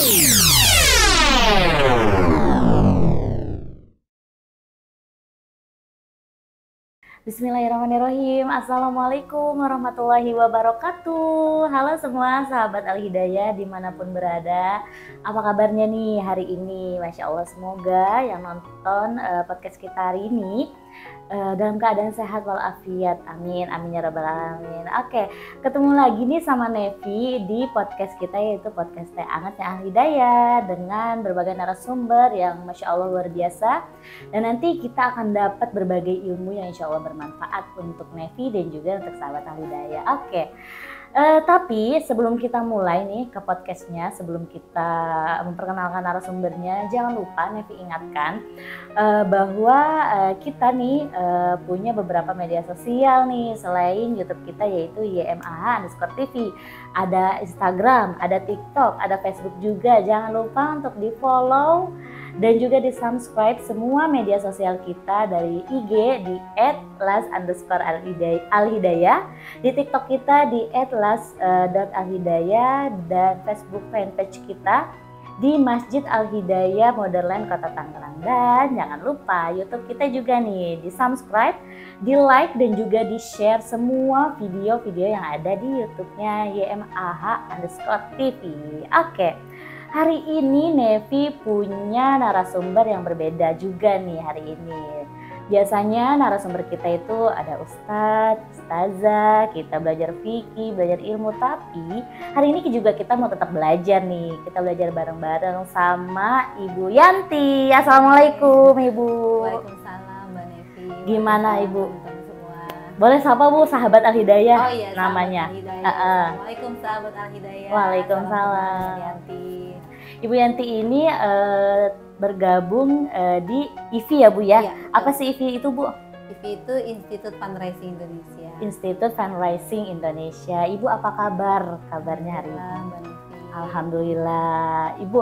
Bismillahirrahmanirrahim. Assalamualaikum warahmatullahi wabarakatuh. Halo semua sahabat Al-Hidayah dimanapun berada. Apa kabarnya nih hari ini? Masya Allah, semoga yang nonton podcast kita hari ini dalam keadaan sehat walafiat. Amin, amin ya rabbal alamin. Oke, ketemu lagi nih sama Nevi di podcast kita, yaitu podcast Teh Angetnya Al-Hidayah, dengan berbagai narasumber yang Masya Allah luar biasa. Dan nanti kita akan dapat berbagai ilmu yang insya Allah bermanfaat untuk Nevi dan juga untuk sahabat Al-Hidayah. Oke. Tapi sebelum kita mulai nih ke podcastnya, sebelum kita memperkenalkan narasumbernya, jangan lupa Nevi ingatkan bahwa kita nih punya beberapa media sosial nih selain YouTube kita, yaitu YMAH_TV. Ada Instagram, ada TikTok, ada Facebook juga. Jangan lupa untuk di follow dan juga di subscribe semua media sosial kita, dari IG di @las_alhidayah, di TikTok kita di @las.alhidayah, dan Facebook fanpage kita di Masjid Al-Hidayah Modern Kota Tangerang. Dan jangan lupa YouTube kita juga nih di subscribe, di like, dan juga di share semua video-video yang ada di YouTube-nya YMAH_TV. Oke. Hari ini Nevi punya narasumber yang berbeda juga nih hari ini. Biasanya narasumber kita itu ada ustadz, ustazah, kita belajar fikih, belajar ilmu. Tapi hari ini juga kita mau tetap belajar nih. Kita belajar bareng-bareng sama Ibu Yanti. Assalamualaikum Ibu. Waalaikumsalam Mbak Nevi. Gimana Ibu? Semua. Boleh sapa Bu, sahabat Al-Hidayah. Oh iya, namanya. Assalamualaikum sahabat Al-Hidayah. Waalaikumsalam. Yanti. Ibu Yanti ini bergabung di IFI ya Bu ya? Iya, apa sih IFI itu Bu? IFI itu Institut Fundraising Indonesia. Institut Fundraising Indonesia. Ibu apa kabar? Kabarnya hari ini? Mbak Nevi. Alhamdulillah. Ibu,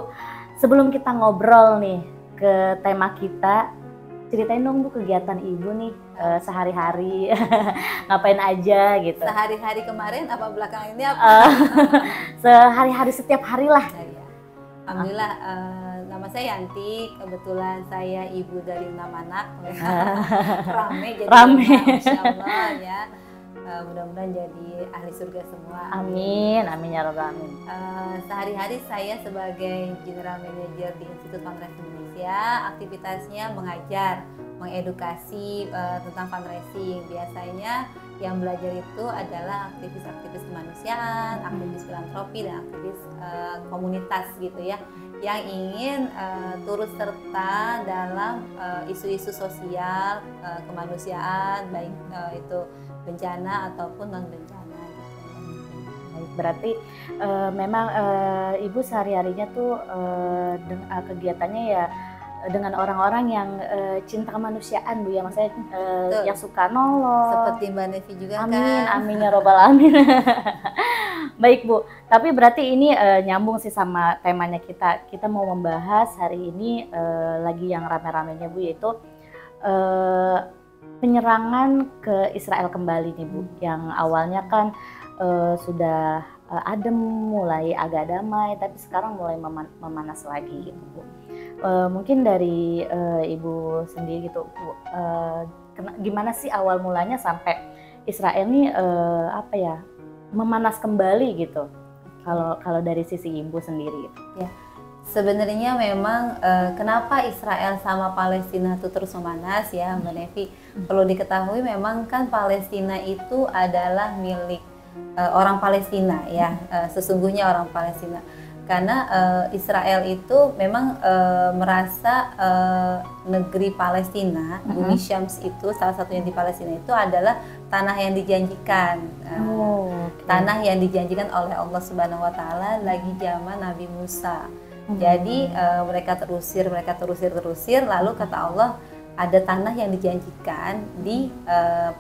sebelum kita ngobrol nih ke tema kita, ceritain dong Bu kegiatan Ibu nih sehari-hari ngapain aja gitu. Sehari-hari kemarin apa belakangan ini apa? Sehari-hari setiap hari lah. Alhamdulillah, nama saya Yanti, kebetulan saya ibu dari 6 anak. Rame jadi Masya Allah ya. Mudah-mudahan jadi ahli surga semua. Amin, amin ya rabbal alamin. Sehari-hari saya sebagai General Manager di Institut Fundraising Indonesia, aktivitasnya mengajar, mengedukasi tentang fundraising. Biasanya yang belajar itu adalah aktivis-aktivis kemanusiaan, aktivis filantropi, dan aktivis komunitas gitu ya, yang ingin turut serta dalam isu-isu sosial, kemanusiaan, baik itu bencana ataupun non bencana gitu. Berarti memang Ibu sehari-harinya tuh kegiatannya ya dengan orang-orang yang cinta kemanusiaan Bu ya, maksudnya yang suka nolong. Seperti Mbak Nevi juga. Amin, kan? amin ya robbal alamin. Baik Bu, tapi berarti ini nyambung sih sama temanya kita. Kita mau membahas hari ini lagi yang rame-ramenya Bu, yaitu penyerangan ke Israel kembali nih Bu. Yang awalnya kan sudah adem, mulai agak damai, tapi sekarang mulai memanas lagi gitu Bu. Mungkin dari Ibu sendiri gitu Bu, gimana sih awal mulanya sampai Israel nih apa ya, memanas kembali gitu, kalau dari sisi Ibu sendiri gitu. Ya, sebenarnya memang kenapa Israel sama Palestina itu terus memanas ya Mbak Nevi, perlu diketahui memang kan Palestina itu adalah milik orang Palestina ya, sesungguhnya orang Palestina. Karena Israel itu memang merasa negeri Palestina, bumi Syams itu salah satunya di Palestina itu adalah tanah yang dijanjikan, tanah yang dijanjikan oleh Allah Subhanahu Wa Taala lagi zaman Nabi Musa. Jadi mereka terusir, lalu kata Allah ada tanah yang dijanjikan di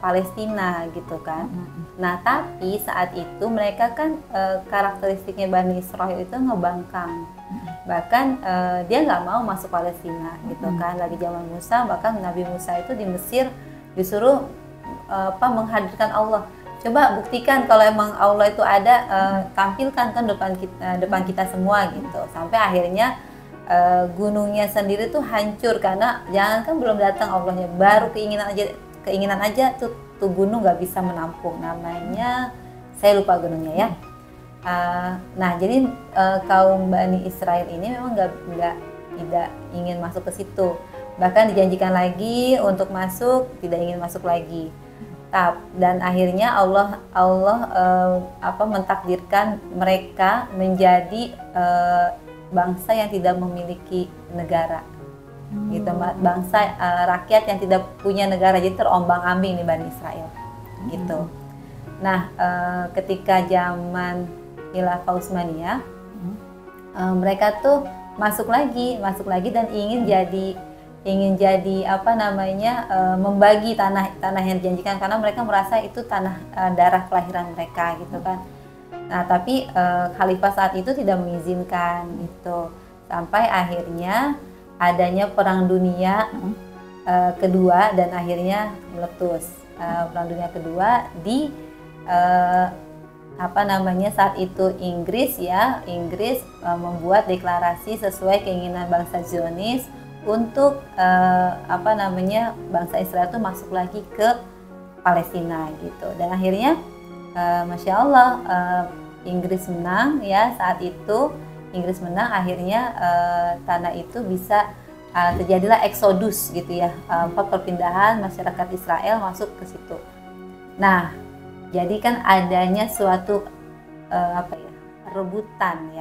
Palestina gitu kan. Nah tapi saat itu mereka kan karakteristiknya Bani Israil itu ngebangkang, bahkan dia nggak mau masuk Palestina gitu kan. Lagi zaman Musa, bahkan Nabi Musa itu di Mesir disuruh menghadirkan Allah, coba buktikan kalau emang Allah itu ada, tampilkan kan depan kita semua gitu. Sampai akhirnya gunungnya sendiri tuh hancur karena jangankan belum datang Allahnya, baru keinginan aja tuh gunung nggak bisa menampung. Namanya saya lupa gunungnya ya. Nah jadi kaum Bani Israel ini memang tidak ingin masuk ke situ, bahkan dijanjikan lagi untuk masuk, tidak ingin masuk lagi. Dan akhirnya Allah mentakdirkan mereka menjadi bangsa yang tidak memiliki negara, gitu, bangsa rakyat yang tidak punya negara, jadi terombang-ambing nih Bani Israel, gitu. Nah, ketika zaman Khilafah Utsmaniyah, mereka tuh masuk lagi dan ingin jadi membagi tanah yang dijanjikan, karena mereka merasa itu tanah darah kelahiran mereka gitu kan. Nah tapi khalifah saat itu tidak mengizinkan gitu, sampai akhirnya adanya perang dunia kedua dan akhirnya meletus. Perang dunia kedua di saat itu Inggris membuat deklarasi sesuai keinginan bangsa Zionis untuk bangsa Israel itu masuk lagi ke Palestina gitu. Dan akhirnya Masya Allah Inggris menang ya, saat itu Inggris menang, akhirnya tanah itu bisa terjadilah eksodus gitu ya, perpindahan masyarakat Israel masuk ke situ. Nah jadi kan adanya suatu rebutan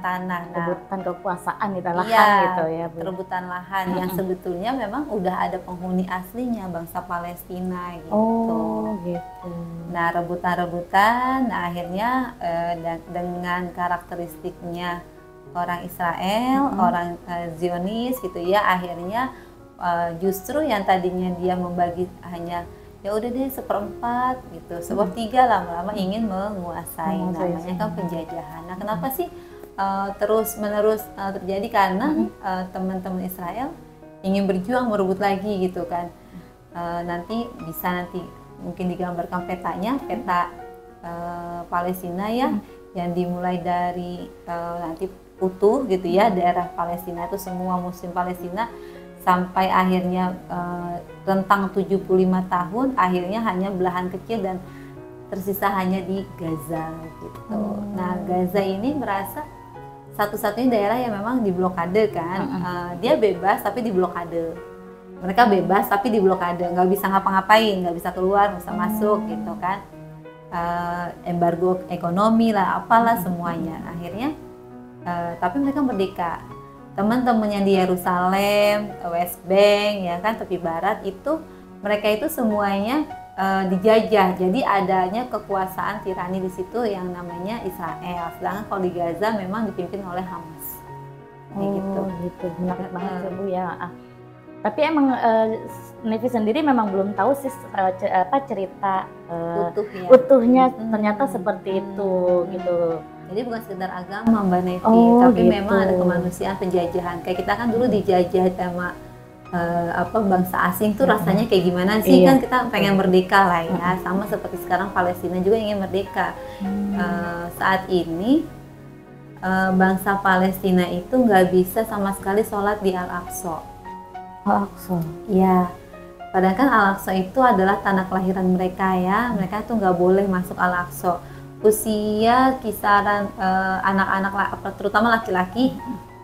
tanah, rebutan kekuasaan gitu, lahan iya, gitu ya Bu. Rebutan lahan yang sebetulnya memang udah ada penghuni aslinya, bangsa Palestina gitu. Oh gitu. Nah rebutan, nah akhirnya dengan karakteristiknya orang Israel, orang Zionis gitu ya, akhirnya justru yang tadinya dia membagi hanya ya udah deh 1/4 gitu, 1/3 lama-lama ingin menguasai, namanya kan penjajahan. Nah kenapa sih terus menerus terjadi? Karena teman-teman Israel ingin berjuang merebut lagi gitu kan. Nanti mungkin digambarkan petanya, peta Palestina ya, yang dimulai dari nanti utuh gitu ya, daerah Palestina itu semua Muslim Palestina, sampai akhirnya rentang 75 tahun, akhirnya hanya belahan kecil dan tersisa hanya di Gaza gitu. Nah Gaza ini merasa satu-satunya daerah yang memang diblokade kan. Dia bebas tapi diblokade. Mereka bebas tapi diblokade, nggak bisa ngapa-ngapain, nggak bisa keluar, nggak bisa masuk gitu kan. Embargo ekonomi lah, apalah semuanya. Akhirnya tapi mereka merdeka. Teman-teman yang di Yerusalem, West Bank, ya kan, tepi barat itu, mereka itu semuanya dijajah. Jadi adanya kekuasaan tirani di situ yang namanya Israel. Sedangkan kalau di Gaza memang dipimpin oleh Hamas. Gitu. Menarik banget ya Bu ya. Tapi emang Nevi sendiri memang belum tahu sih cerita utuhnya ternyata seperti itu gitu. Jadi bukan sekedar agama Mbak Nevi, tapi gitu. Memang ada kemanusiaan, penjajahan. Kayak kita kan dulu dijajah sama bangsa asing tuh rasanya kayak gimana sih? Kan kita pengen merdeka lah ya, sama seperti sekarang Palestina juga ingin merdeka. Saat ini bangsa Palestina itu nggak bisa sama sekali sholat di Al-Aqsa. Al-Aqsa? Iya. Padahal kan Al-Aqsa itu adalah tanah kelahiran mereka ya, mereka tuh nggak boleh masuk Al-Aqsa. Usia kisaran anak-anak, terutama laki-laki,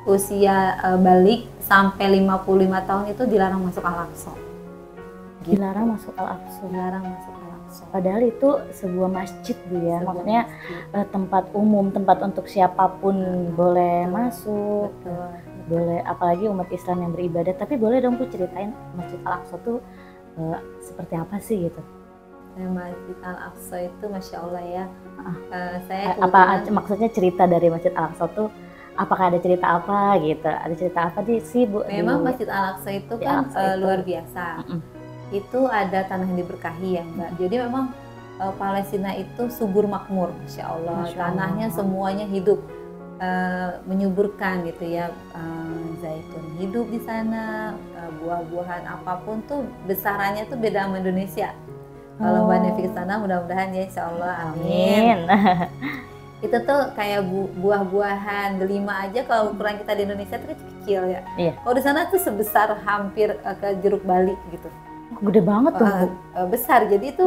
usia balik sampai 55 tahun itu dilarang masuk Al-Aqsa. Gitu. Dilarang masuk Al-Aqsa? Dilarang masuk Al-Aqsa. Padahal itu sebuah masjid Bu ya, maksudnya tempat umum, tempat untuk siapapun boleh masuk. Boleh, apalagi umat Islam yang beribadah. Tapi boleh dong Bu ceritain Masjid Al-Aqsa tuh seperti apa sih gitu? Masjid Al-Aqsa itu Masya Allah ya. Maksudnya cerita dari Masjid Al-Aqsa tuh, apakah ada cerita apa gitu? Ada cerita apa sih Bu? Memang Masjid Al-Aqsa itu kan luar biasa. Itu ada tanah yang diberkahi ya Mbak. Jadi memang Palestina itu subur makmur, Masya Allah. Tanahnya semuanya hidup, menyuburkan gitu ya. Zaitun hidup di sana, buah-buahan apapun tuh besarannya tuh beda sama Indonesia. Kalau Mbak Oh. Nevi ke sana mudah-mudahan ya, insya Allah, Amin. amin. Itu tuh kayak buah-buahan delima aja, kalau ukuran kita di Indonesia tuh kecil ya. Iya. Kalau di sana tuh sebesar hampir ke jeruk bali gitu. Gede banget tuh, Bu. Besar, jadi itu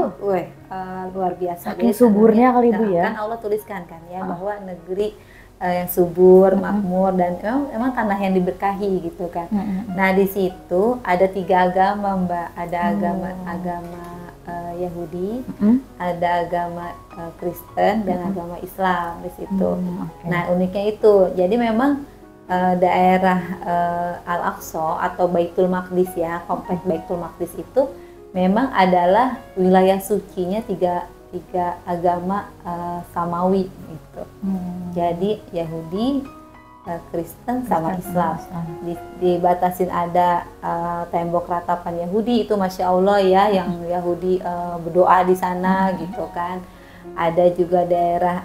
luar biasa. Saking Jadi suburnya kali, Bu, sebenarnya, ya. kan Allah tuliskan kan ya bahwa negeri yang subur, makmur, dan emang tanah yang diberkahi gitu kan. Nah di situ ada 3 agama Mbak, ada agama Yahudi, ada agama Kristen dan agama Islam di situ. Okay. Nah uniknya itu, jadi memang daerah Al-Aqsa atau Baitul Maqdis ya, kompleks Baitul Maqdis itu memang adalah wilayah sucinya tiga agama Samawi gitu. Jadi Yahudi, Kristen sama Islam. Dibatasin ada tembok ratapan Yahudi itu, masya Allah ya, yang Yahudi berdoa di sana gitu kan. Ada juga daerah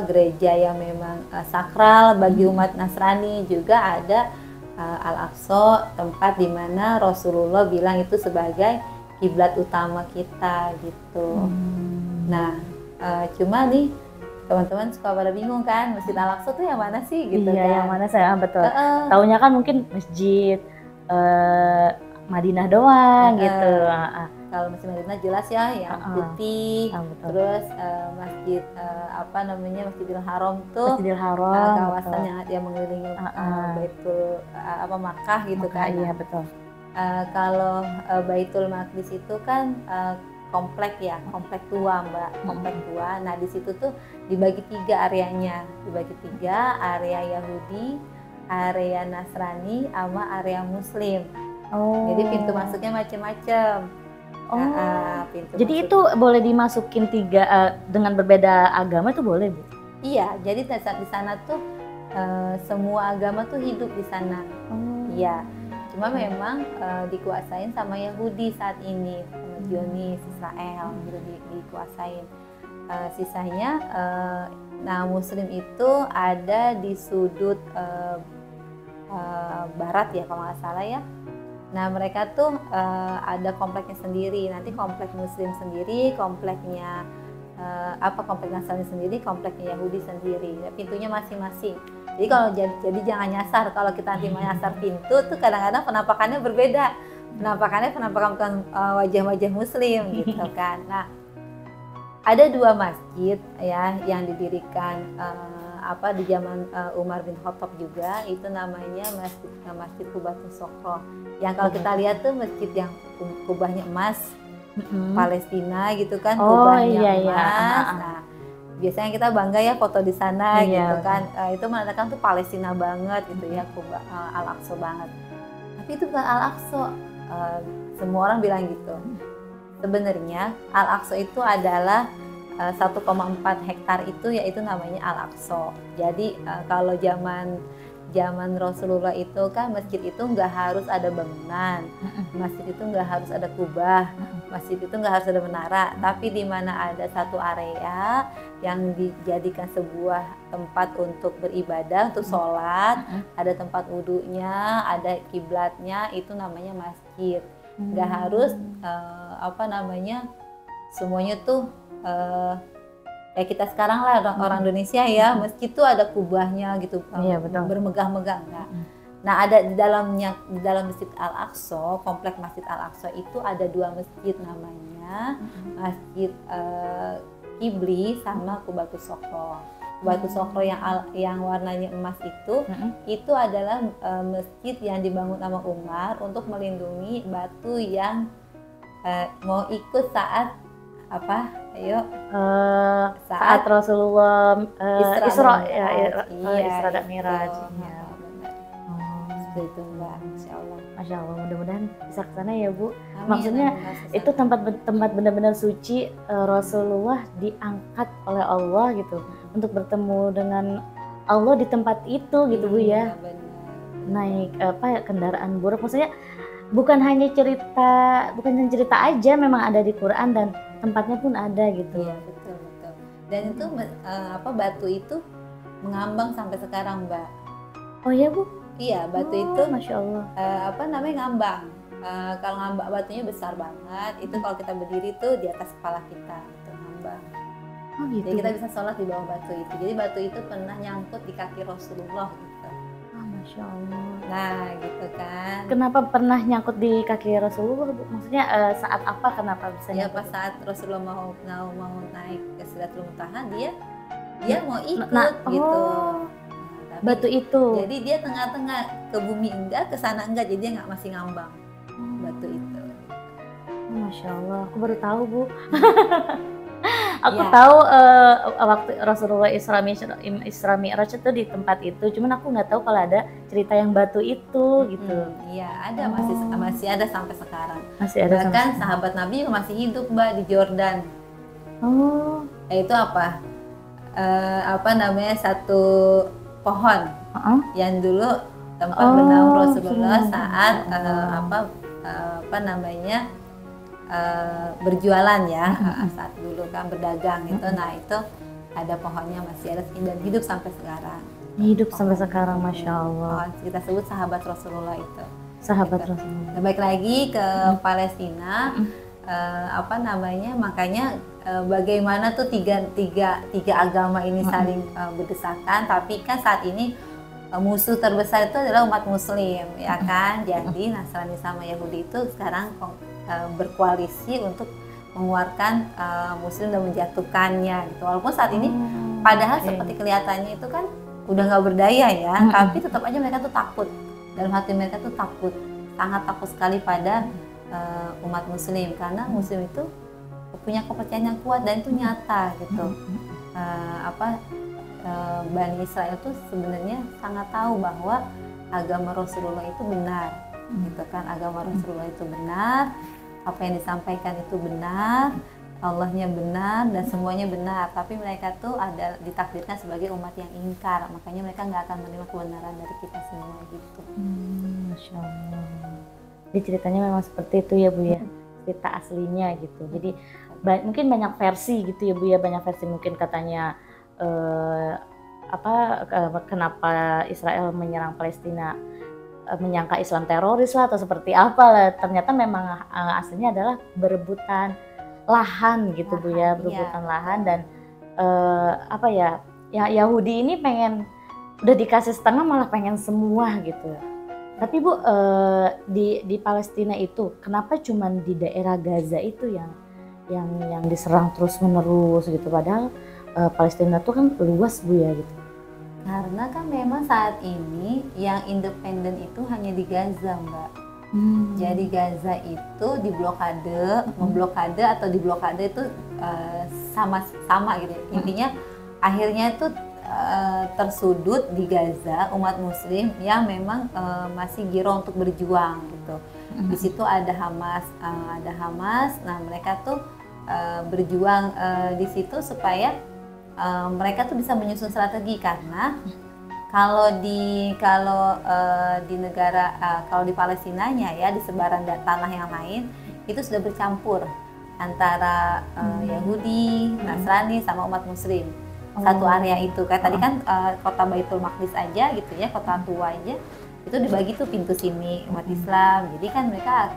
gereja yang memang sakral bagi umat Nasrani, juga ada Al-Aqsa, tempat di mana Rasulullah bilang itu sebagai kiblat utama kita gitu. Nah, cuma nih teman-teman suka pada bingung kan, Masjid Al-Aqsa tuh yang mana sih gitu iya, kan? yang mana saya betul. Taunya kan mungkin masjid Madinah doang gitu. Kalau Masjid Madinah jelas ya, yang putih. Terus masjid Masjidil Haram tuh, Masjidil Haram, kawasan yang mengelilingi Baitul Makkah gitu kan. Iya betul. Kalau Baitul Maqdis itu kan komplek tua Mbak, komplek tua. Nah di situ tuh dibagi 3 areanya, area Yahudi, area Nasrani, sama area Muslim. Jadi pintu masuknya macam-macam. Jadi itu boleh dimasukin 3 dengan berbeda agama itu boleh, Bu? Iya, jadi di sana tuh semua agama tuh hidup di sana. Iya. Cuma memang dikuasain sama Yahudi saat ini, sama Zionis, Israel gitu dikuasain. Sisanya, Muslim itu ada di sudut barat ya kalau nggak salah ya. Nah mereka tuh ada kompleknya sendiri. Nanti komplek Muslim sendiri, kompleknya komplek Nasrani sendiri, kompleknya Yahudi sendiri. Pintunya masing-masing. Jadi kalau jadi jangan nyasar, kalau kita nanti menyasar pintu tuh kadang-kadang penampakannya berbeda. Penampakan wajah-wajah Muslim gitu kan. Nah, ada 2 masjid ya yang didirikan di zaman Umar bin Khattab juga, itu namanya Masjid Qubatus Sokro. Yang kalau kita lihat tuh masjid yang kubahnya emas, Palestina gitu kan, kubahnya emas. Nah, biasanya kita bangga ya foto di sana gitu kan. Itu menandakan tuh Palestina banget gitu ya, Kubah Al-Aqsa banget. Tapi itu bukan Al-Aqsa. Semua orang bilang gitu. Sebenarnya Al-Aqsa itu adalah 1,4 hektar itu, yaitu namanya Al-Aqsa. Jadi kalau zaman Rasulullah itu kan masjid itu nggak harus ada bangunan, masjid itu nggak harus ada kubah, masjid itu nggak harus ada menara, tapi di mana ada satu area yang dijadikan sebuah tempat untuk beribadah, untuk sholat, ada tempat wudhunya, ada kiblatnya, itu namanya masjid. Nggak harus semuanya tuh kayak kita sekarang lah orang Indonesia ya, masjid tuh ada kubahnya gitu, bermegah-megah enggak. Nah ada di dalam Masjid Al-Aqsa, komplek Masjid Al-Aqsa itu ada 2 masjid namanya Masjid Qibli sama Qubatus Sokro. Qubatus Sokro yang warnanya emas itu adalah masjid yang dibangun sama Umar untuk melindungi batu yang mau ikut saat saat Rasulullah Isra dan Miraj. Seperti itu Mbak, Insya Allah. Masya Allah, mudah-mudahan bisa ke sana ya Bu. Maksudnya itu tempat benar-benar suci, Rasulullah diangkat oleh Allah gitu untuk bertemu dengan Allah di tempat itu gitu Bu ya. Naik kendaraan buruk, maksudnya bukan hanya cerita aja, memang ada di Quran dan tempatnya pun ada gitu. Iya, betul. Dan itu batu itu mengambang sampai sekarang Mbak. Oh iya Bu? Iya, batu itu Masya Allah. ngambang. Kalau ngambak batunya besar banget, itu kalau kita berdiri tuh di atas kepala kita gitu ngambang. Oh gitu. Jadi kita bisa sholat di bawah batu itu. Jadi batu itu pernah nyangkut di kaki Rasulullah gitu. Ah, Masya Allah. Nah gitu kan. Kenapa pernah nyangkut di kaki Rasulullah, Bu? Maksudnya saat apa kenapa bisa Ya nyangkut? pas saat Rasulullah mau naik ke Sidratul Muntaha, dia mau ikut gitu. Oh, Nah, batu itu. jadi dia tengah-tengah, ke bumi enggak, ke sana enggak, jadi dia nggak masih ngambang batu itu. Oh, Masya Allah, aku baru tahu, Bu. Aku Ya. tahu waktu Rasulullah Isra Mi'raj itu di tempat itu, cuman aku nggak tahu kalau ada cerita yang batu itu gitu. Iya ada, masih ada sampai sekarang. Masih ada Bahkan sampai sahabat Nabi juga masih hidup Mbak di Jordan. Oh, Itu apa namanya, satu pohon heeh. yang dulu tempat Oh, bernaung Rasulullah Rasulullah. saat apa namanya berjualan ya, saat dulu kan berdagang itu. Nah itu ada pohonnya masih ada dan hidup sampai sekarang. Hidup sampai sekarang, Masya Allah. Pohon kita sebut sahabat Rasulullah itu. Sahabat Gitu. Rasulullah. Nah, baik lagi ke Palestina, apa namanya, makanya bagaimana tuh tiga agama ini saling berdesakan, tapi kan saat ini musuh terbesar itu adalah umat Muslim, ya kan. Jadi Nasrani sama Yahudi itu sekarang berkoalisi untuk mengeluarkan Muslim dan menjatuhkannya gitu. Walaupun saat ini padahal seperti kelihatannya itu kan udah nggak berdaya ya, tapi tetap aja mereka tuh takut. Dalam hati mereka tuh takut, sangat takut sekali pada umat Muslim, karena Muslim itu punya kepercayaan yang kuat dan itu nyata gitu. Bani Israel tuh sebenarnya sangat tahu bahwa agama Rasulullah itu benar, gitu kan. Agama Rasulullah itu benar, apa yang disampaikan itu benar, Allahnya benar dan semuanya benar. Tapi mereka tuh ada ditakdirkan sebagai umat yang ingkar, makanya mereka nggak akan menerima kebenaran dari kita semua gitu. Masya Allah. Jadi ceritanya memang seperti itu ya, Bu ya, cerita aslinya gitu. Jadi mungkin banyak versi gitu ya, Bu ya, banyak versi. Mungkin katanya kenapa Israel menyerang Palestina, menyangka Islam teroris lah atau seperti apa lah. Ternyata memang aslinya adalah berebutan lahan gitu, Bu ya, berebutan lahan. Dan Yahudi ini pengen, udah dikasih setengah malah pengen semua gitu. Tapi Bu, di Palestina itu kenapa cuman di daerah Gaza itu yang diserang terus menerus gitu, padahal Palestina tuh kan luas, Bu ya gitu. Karena kan memang saat ini yang independen itu hanya di Gaza, Mbak. Jadi Gaza itu diblokade, memblokade atau diblokade itu sama gitu. Intinya akhirnya itu tersudut di Gaza umat Muslim yang memang masih giro untuk berjuang gitu. Di situ ada Hamas. Nah mereka tuh berjuang di situ supaya mereka tuh bisa menyusun strategi, karena kalau di negara kalau di Palestinanya ya, di sebaran tanah yang lain itu sudah bercampur antara Yahudi, Nasrani sama umat Muslim. Satu area itu kayak tadi kan kota Baitul Maqdis aja gitu ya, kota tua aja itu dibagi tuh pintu sini umat Islam. Jadi kan mereka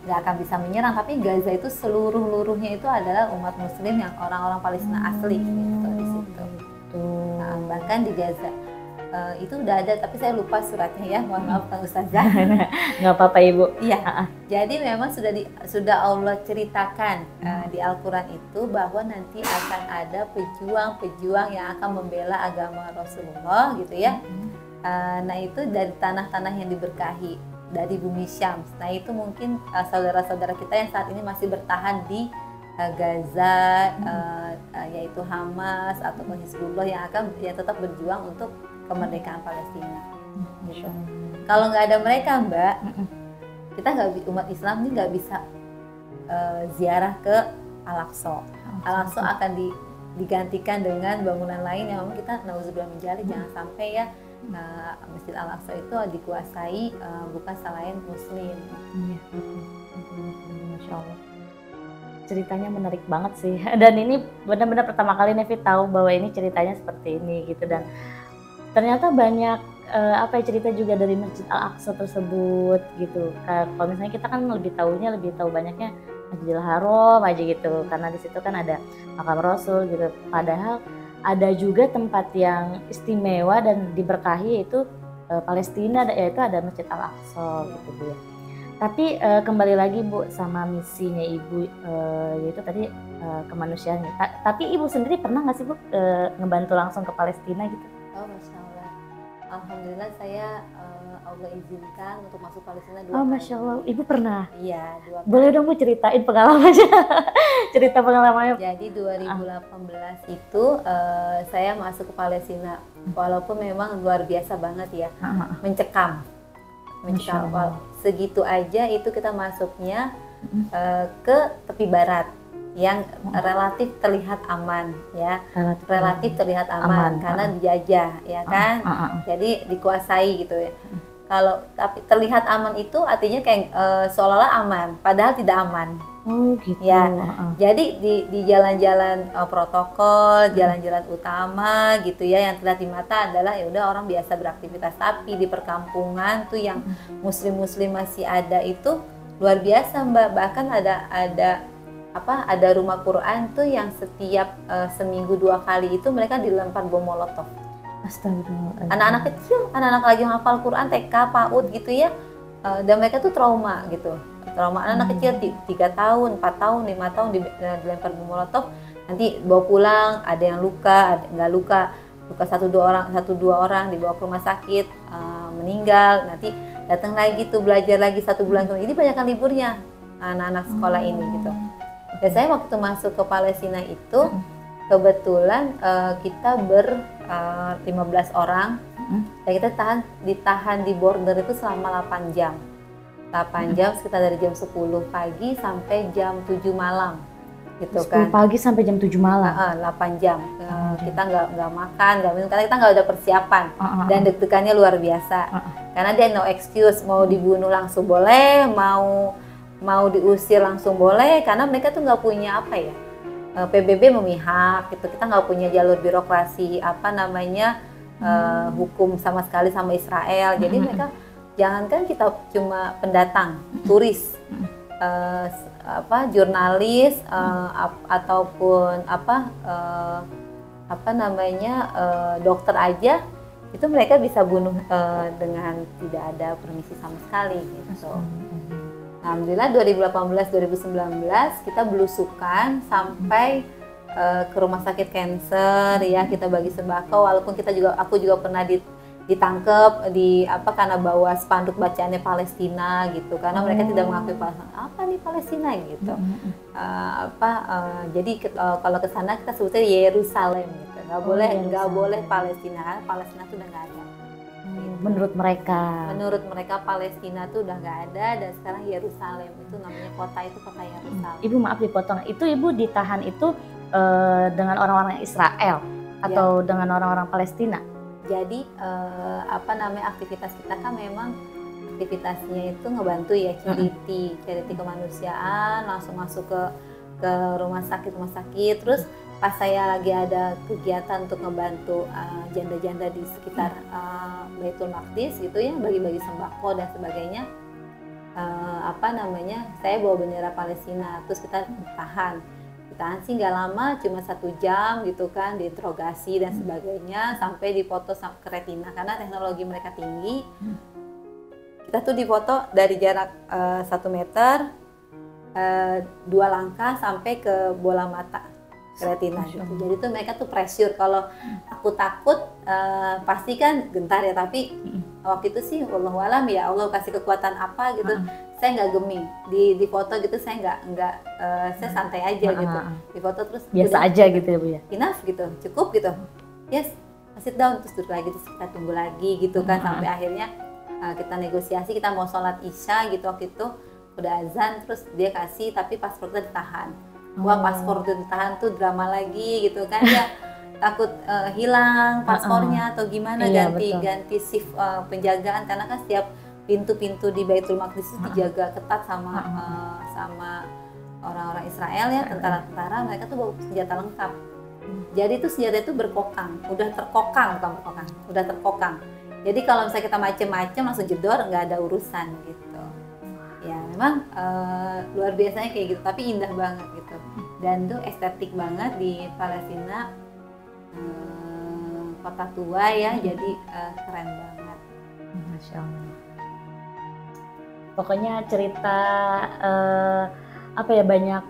nggak akan bisa menyerang, tapi Gaza itu seluruhnya itu adalah umat Muslim yang orang-orang Palestina asli gitu di situ. Nah, bahkan di Gaza itu udah ada, tapi saya lupa suratnya ya, mohon maaf Kang Ustazah. Nggak apa-apa Ibu. Iya. Jadi memang sudah Allah ceritakan di Al-Quran itu bahwa nanti akan ada pejuang-pejuang yang akan membela agama Rasulullah gitu ya. Nah itu dari tanah-tanah yang diberkahi, dari bumi Syams. Nah itu mungkin saudara-saudara kita yang saat ini masih bertahan di Gaza, yaitu Hamas ataupun Hizbullah yang tetap berjuang untuk kemerdekaan Palestina. Gitu. Kalau nggak ada mereka, Mbak, kita umat Islam ini nggak bisa ziarah ke Al-Aqsa. Al-Aqsa akan digantikan dengan bangunan lain yang memang kita nauzubillah min dzalik, jangan sampai ya Masjid Al-Aqsa itu dikuasai bukan selain Muslim. Masya Allah. Ceritanya menarik banget sih. Dan ini benar-benar pertama kali Nevi tahu bahwa ini ceritanya seperti ini gitu. Dan ternyata banyak apa ya, cerita juga dari Masjid Al-Aqsa tersebut gitu. Kalau misalnya kita kan lebih tahu banyaknya Masjidil Haram aja gitu, karena di situ kan ada makam Rasul gitu. Padahal ada juga tempat yang istimewa dan diberkahi, yaitu Palestina, yaitu ada Masjid Al-Aqsa gitu Bu ya. Tapi kembali lagi Bu sama misinya Ibu, yaitu tadi kemanusiaan. Tapi Ibu sendiri pernah nggak sih Bu ngebantu langsung ke Palestina gitu? Oh, Masya Allah. Alhamdulillah saya Allah izinkan untuk masuk Palestina 2 Oh, kali. Masya Allah, Ibu pernah? Iya, 2 kali. Boleh dong Bu ceritain pengalamannya, cerita pengalamannya. Jadi 2018 itu saya masuk ke Palestina, walaupun memang luar biasa banget ya, mencekam. Segitu aja itu kita masuknya ke tepi barat yang relatif terlihat aman ya, relatif terlihat aman karena dijajah ya kan, jadi dikuasai gitu ya. Kalau tapi terlihat aman itu artinya kayak seolah-olah aman, padahal tidak aman. Oh gitu ya. Jadi di jalan-jalan protokol, jalan-jalan utama gitu ya, yang terlihat di mata adalah ya udah orang biasa beraktivitas. Tapi di perkampungan tuh yang muslim-muslim masih ada itu luar biasa Mbak. Bahkan ada rumah Quran tuh yang setiap seminggu 2 kali itu mereka dilempar bom molotov. Astagfirullah. Anak-anak kecil, anak-anak lagi menghafal Quran TK, PAUD gitu ya, dan mereka tuh trauma gitu. Trauma anak kecil 3 tahun, 4 tahun, 5 tahun dilempar bom molotov, nanti bawa pulang, ada yang luka, ada nggak luka 1-2 orang dibawa ke rumah sakit, meninggal, nanti datang lagi tuh belajar lagi 1 bulan kemudian. Ini banyak kan liburnya anak-anak sekolah ini gitu. Dan saya waktu masuk ke Palestina itu kebetulan kita 15 orang dan kita ditahan di border itu selama 8 jam. 8 jam sekitar dari jam 10 pagi sampai jam 7 malam gitu 10 kan. pagi sampai jam 7 malam. 8 jam. Kita nggak makan, nggak minum karena kita nggak ada persiapan dan deg-degannya luar biasa. Karena dia no excuse, mau dibunuh langsung boleh, mau diusir langsung boleh, karena mereka tuh nggak punya apa ya, PBB memihak gitu. Kita nggak punya jalur birokrasi hukum sama sekali sama Israel. Jadi mereka jangankan kita cuma pendatang, turis, jurnalis ataupun dokter aja itu mereka bisa bunuh dengan tidak ada permisi sama sekali gitu. Alhamdulillah 2018-2019 kita belusukan sampai ke rumah sakit kanker ya, kita bagi sembako, walaupun aku juga pernah ditangkap karena bawa spanduk bacaannya Palestina gitu, karena mereka tidak mengakui Palestina. Apa nih Palestina gitu. Jadi kalau ke sana kita sebutnya Yerusalem gitu. Nggak boleh Palestina, karena Palestina itu udah nggak ada. Menurut mereka Palestina tuh udah nggak ada, dan sekarang Yerusalem itu namanya kota Yerusalem. Ibu maaf dipotong, itu Ibu ditahan itu dengan orang-orang Israel atau dengan orang-orang Palestina? Jadi aktivitas kita kan memang aktivitasnya itu ngebantu ya, charity kemanusiaan, langsung masuk ke rumah sakit. Terus pas saya lagi ada kegiatan untuk ngebantu janda-janda di sekitar Baitul Maqdis gitu ya, bagi-bagi sembako dan sebagainya, saya bawa bendera Palestina, terus kita ditahan sih nggak lama, cuma 1 jam gitu kan, diinterogasi dan sebagainya, sampai dipoto ke retina karena teknologi mereka tinggi. Kita tuh dipoto dari jarak 1 meter, 2 langkah sampai ke bola mata, ke retina gitu. Jadi tuh mereka tuh pressure, kalau aku takut pasti kan gentar ya, tapi waktu itu sih wallahualam ya Allah kasih kekuatan apa gitu. Saya nggak geming di foto gitu, saya nggak saya santai aja gitu di foto, terus biasa aja gitu ya Bu ya, enough gitu, cukup gitu, yes, sit down, terus duduk lagi, terus kita tunggu lagi gitu kan, sampai akhirnya kita negosiasi, kita mau sholat isya gitu, waktu itu udah azan, terus dia kasih, tapi paspornya ditahan. Wah, paspor ditahan tuh drama lagi gitu kan, dia takut hilang paspornya atau gimana, ganti shift penjagaan, karena kan setiap pintu-pintu di Baitul Maqdis itu dijaga ketat sama orang-orang Israel ya, tentara-tentara. Mereka tuh bawa senjata lengkap. Jadi itu senjata itu berkokang, udah terkokang. Jadi kalau misalnya kita macem-macem langsung jedor, nggak ada urusan gitu. Ya memang luar biasanya kayak gitu, tapi indah banget gitu. Dan tuh estetik banget di Palestina, kota tua ya, jadi keren banget. Masya Allah. Pokoknya cerita apa ya, banyak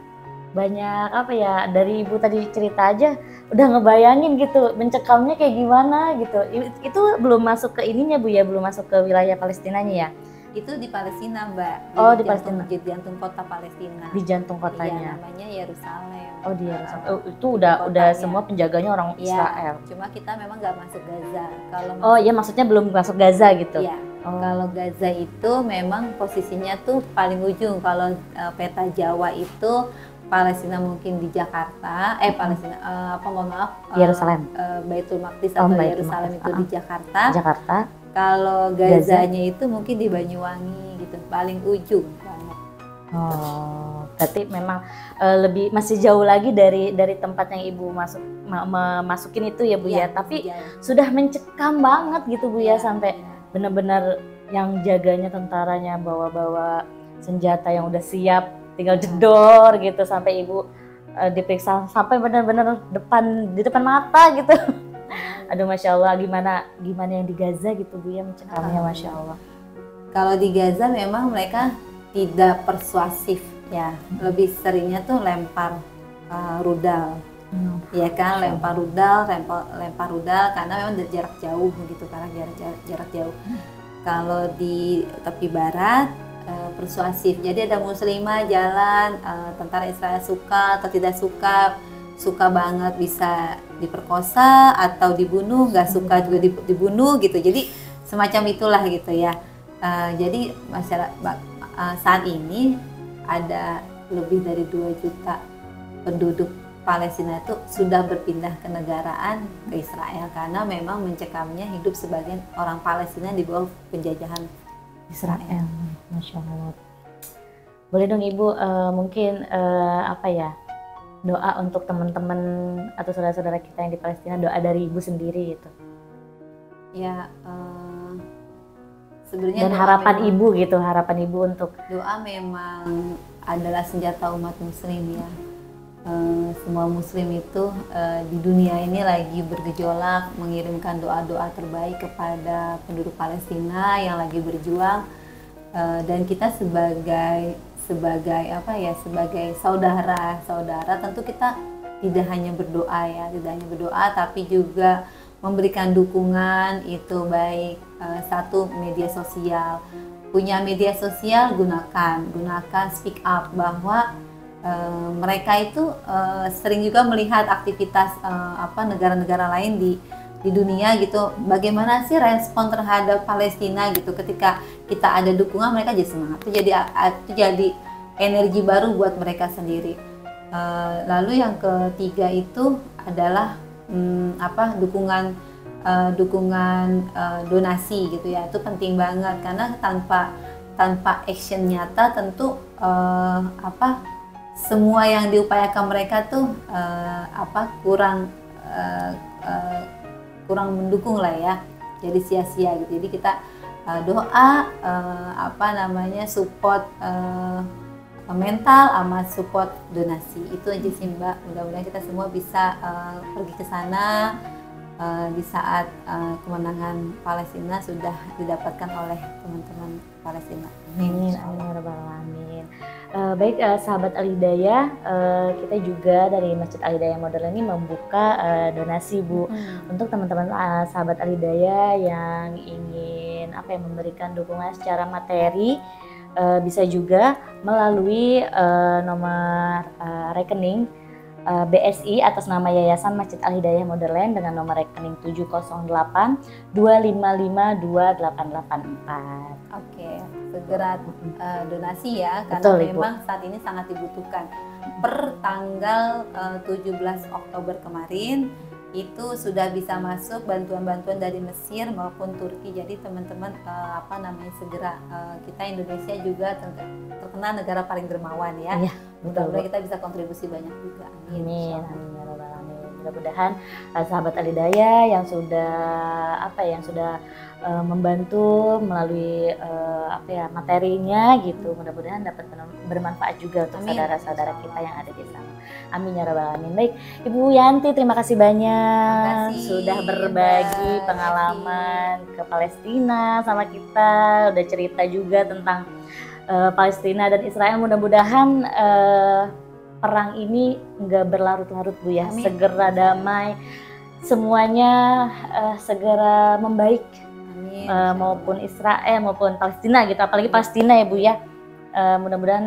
apa ya, dari Ibu tadi cerita aja udah ngebayangin gitu mencekamnya kayak gimana gitu. Itu belum masuk ke ininya Bu ya, belum masuk ke wilayah Palestinanya ya? Itu di Palestina Mbak. Oh, Jadi di Palestina. Di jantung kota Palestina. Di jantung Iya, kotanya. namanya Yerusalem. Oh, di Yerusalem. Itu udah semua penjaganya orang Israel. Cuma kita memang nggak masuk Gaza. Kalau Oh iya, maksudnya belum masuk Gaza gitu. Iya. Kalau Gaza itu memang posisinya tuh paling ujung. Kalau peta Jawa itu Palestina mungkin di Jakarta, Palestina mohon maaf, Yerusalem. Baitul Maqdis atau Yerusalem itu di Jakarta. Kalau Gazanya itu mungkin di Banyuwangi gitu, paling ujung banget. Oh, berarti memang lebih masih jauh lagi dari tempat yang Ibu masukin itu ya Bu ya. Tapi sudah mencekam banget gitu Bu ya, sampai benar-benar yang jaganya tentaranya bawa senjata yang udah siap, tinggal jedor gitu, sampai Ibu diperiksa sampai benar-benar di depan mata gitu. Aduh, Masya Allah, gimana yang di Gaza gitu Bu ya, mencekamnya, Masya Allah. Kalau di Gaza memang mereka tidak persuasif ya, lebih seringnya tuh lempar rudal, ya kan, lempar rudal karena memang dari jarak jauh begitu, karena jarak jauh. Kalau di tepi barat persuasif, jadi ada muslimah jalan, tentara Israel suka atau tidak suka banget bisa diperkosa atau dibunuh, nggak suka juga dibunuh gitu. Jadi semacam itulah gitu ya. Jadi masyarakat saat ini ada lebih dari 2 juta penduduk Palestina itu sudah berpindah ke negaraan ke Israel karena memang mencekamnya hidup sebagai orang Palestina di bawah penjajahan Israel. Masya Allah. Boleh dong Ibu mungkin apa ya, doa untuk teman-teman atau saudara-saudara kita yang di Palestina, doa dari Ibu sendiri gitu. Ya, sebenarnya dan harapan Ibu gitu, harapan Ibu untuk doa memang adalah senjata umat muslim ya. Semua muslim itu di dunia ini lagi bergejolak mengirimkan doa-doa terbaik kepada penduduk Palestina yang lagi berjuang, dan kita sebagai saudara tentu kita tidak hanya berdoa tapi juga memberikan dukungan, itu baik satu media sosial, punya media sosial gunakan speak up bahwa mereka itu sering juga melihat aktivitas negara-negara lain di dunia gitu, bagaimana sih respon terhadap Palestina gitu. Ketika kita ada dukungan, mereka jadi semangat, itu jadi energi baru buat mereka sendiri. Lalu yang ketiga itu adalah dukungan donasi gitu ya, itu penting banget karena tanpa action nyata tentu semua yang diupayakan mereka tuh kurang mendukung lah ya, jadi sia-sia gitu. Jadi kita doa support mental sama support donasi, itu aja sih Mbak. Mudah-mudahan kita semua bisa pergi ke sana di saat kemenangan Palestina sudah didapatkan oleh teman-teman Palestina. Amin, amin ya rabbal alamin. Baik sahabat Al-Hidayah, kita juga dari Masjid Al-Hidayah Modern ini membuka donasi Bu untuk teman-teman sahabat Al-Hidayah yang ingin memberikan dukungan secara materi, bisa juga melalui nomor rekening BSI atas nama Yayasan Masjid Al-Hidayah Modern dengan nomor rekening 708 255 2884. Oke, segera donasi ya, karena betul, memang Ibu, saat ini sangat dibutuhkan. Per tanggal 17 Oktober kemarin itu sudah bisa masuk bantuan-bantuan dari Mesir maupun Turki. Jadi teman-teman segera, kita Indonesia juga terkenal negara paling dermawan ya. Mudah-mudahan kita bisa kontribusi banyak juga. Amin. Amin ya rabbal alamin. Mudah-mudahan sahabat Al-Hidayah yang sudah membantu melalui materinya gitu, mudah-mudahan dapat bermanfaat juga untuk saudara-saudara kita yang ada di sana. Amin ya rabbal alamin. Baik, Ibu Yanti, terima kasih banyak sudah berbagi pengalaman ke Palestina sama kita, udah cerita juga tentang Palestina dan Israel. Mudah-mudahan perang ini nggak berlarut-larut Bu ya. Amin. Segera damai, semuanya segera membaik. Amin. Maupun Israel maupun Palestina gitu, apalagi Palestina ya Bu ya. Mudah-mudahan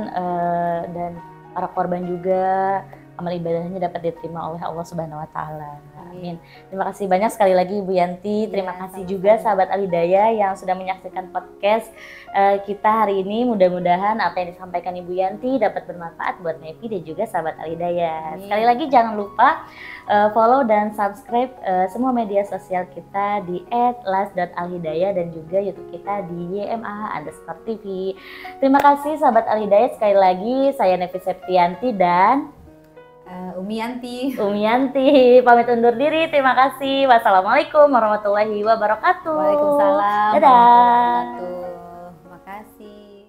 dan para korban juga amal ibadahnya dapat diterima oleh Allah Subhanahu wa taala. Amin. Terima kasih banyak sekali lagi Ibu Yanti. Terima kasih juga sahabat Al-Hidayah yang sudah menyaksikan podcast kita hari ini. Mudah-mudahan apa yang disampaikan Ibu Yanti dapat bermanfaat buat Nevi dan juga sahabat Al-Hidayah. Sekali lagi jangan lupa follow dan subscribe semua media sosial kita di @las.alhidayah dan juga YouTube kita di ymah_tv. Terima kasih sahabat Al-Hidayah, sekali lagi saya Nevi Septianti dan Umi Yanti pamit undur diri. Terima kasih. Wassalamualaikum warahmatullahi wabarakatuh. Waalaikumsalam Dadah. warahmatullahi wabarakatuh. Terima kasih.